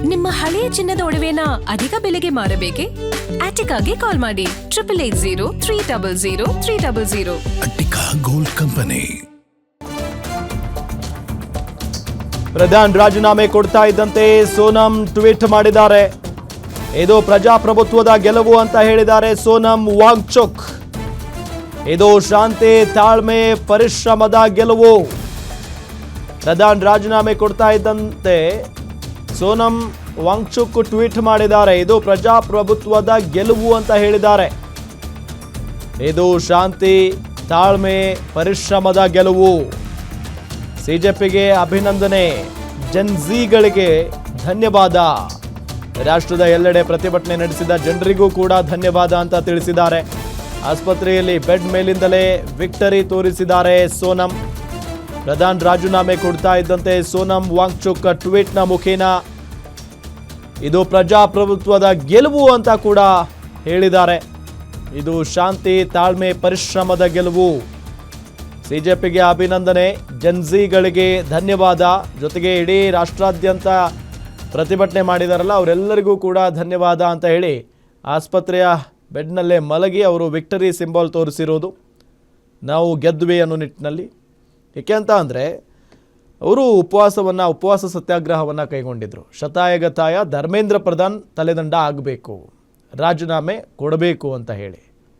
ನಿಮ್ಮ ಹಳೆಯ ಚಿನ್ನದ ಒಡವೆನ ಅಧಿಕ ಬೆಲೆಗೆ ಮಾರಬೇಕೆ? ಆಟಿಕಾಗೆ ಕಾಲ್ ಮಾಡಿ 8880 ಅಟ್ಟಿಕಾ ಗೋಲ್ಡ್ ಕಂಪನಿ. ಪ್ರಧಾನ್ ರಾಜೀನಾಮೆ ಕೊಡ್ತಾ ಇದ್ದಂತೆ ಸೋನಂ ಟ್ವೀಟ್ ಮಾಡಿದ್ದಾರೆ. ಇದು ಪ್ರಜಾಪ್ರಭುತ್ವದ ಗೆಲುವು ಅಂತ ಹೇಳಿದ್ದಾರೆ ಸೋನಂ ವಾಂಗ್ಚುಕ್. ಇದು ಶಾಂತಿ, ತಾಳ್ಮೆ, ಪರಿಶ್ರಮದ ಗೆಲುವು. ಪ್ರಧಾನ್ ರಾಜೀನಾಮೆ ಕೊಡ್ತಾ ಇದ್ದಂತೆ ಸೋನಂ ವಾಂಗ್ಚುಕ್ ಟ್ವೀಟ್ ಮಾಡಿದ್ದಾರೆ. ಇದು ಪ್ರಜಾಪ್ರಭುತ್ವದ ಗೆಲುವು ಅಂತ ಹೇಳಿದ್ದಾರೆ. ಇದು ಶಾಂತಿ, ತಾಳ್ಮೆ, ಪರಿಶ್ರಮದ ಗೆಲುವು. ಸಿಜೆಪಿಗೆ ಅಭಿನಂದನೆ, ಜನ್ಝಿಗಳಿಗೆ ಧನ್ಯವಾದ. ರಾಷ್ಟ್ರದ ಎಲ್ಲೆಡೆ ಪ್ರತಿಭಟನೆ ನಡೆಸಿದ ಜನರಿಗೂ ಕೂಡ ಧನ್ಯವಾದ ಅಂತ ತಿಳಿಸಿದ್ದಾರೆ. ಆಸ್ಪತ್ರೆಯಲ್ಲಿ ಬೆಡ್ ಮೇಲಿಂದಲೇ ವಿಕ್ಟರಿ ತೋರಿಸಿದ್ದಾರೆ ಸೋನಂ. ಪ್ರಧಾನ್ ರಾಜೀನಾಮೆ ಕೊಡ್ತಾ ಇದ್ದಂತೆ ಸೋನಂ ವಾಂಗ್ಚುಕ್ ಟ್ವೀಟ್ನ ಮುಖೇನ ಇದು ಪ್ರಜಾಪ್ರಭುತ್ವದ ಗೆಲುವು ಅಂತ ಕೂಡ ಹೇಳಿದ್ದಾರೆ. ಇದು ಶಾಂತಿ, ತಾಳ್ಮೆ, ಪರಿಶ್ರಮದ ಗೆಲುವು. ಸಿಜೆಪಿಗೆ ಅಭಿನಂದನೆ, ಜನ್ಝಿಗಳಿಗೆ ಧನ್ಯವಾದ. ಜೊತೆಗೆ ಇಡೀ ರಾಷ್ಟ್ರಾದ್ಯಂತ ಪ್ರತಿಭಟನೆ ಮಾಡಿದಾರಲ್ಲ ಅವರೆಲ್ಲರಿಗೂ ಕೂಡ ಧನ್ಯವಾದ ಅಂತ ಹೇಳಿ ಆಸ್ಪತ್ರೆಯ ಬೆಡ್ನಲ್ಲೇ ಮಲಗಿ ಅವರು ವಿಕ್ಟರಿ ಸಿಂಬಲ್ ತೋರಿಸಿರೋದು. ನಾವು ಗೆದ್ವಿ ಅನ್ನೋ ನಿಟ್ಟಿನಲ್ಲಿ. ಏಕೆ ಅಂತ ಅಂದರೆ ಅವರು ಉಪವಾಸ ಸತ್ಯಾಗ್ರಹವನ್ನು ಕೈಗೊಂಡಿದ್ರು. ಶತಾಯಗತಾಯ ಧರ್ಮೇಂದ್ರ ಪ್ರಧಾನ್ ತಲೆದಂಡ ಆಗಬೇಕು, ರಾಜೀನಾಮೆ ಕೊಡಬೇಕು ಅಂತ ಹೇಳಿ.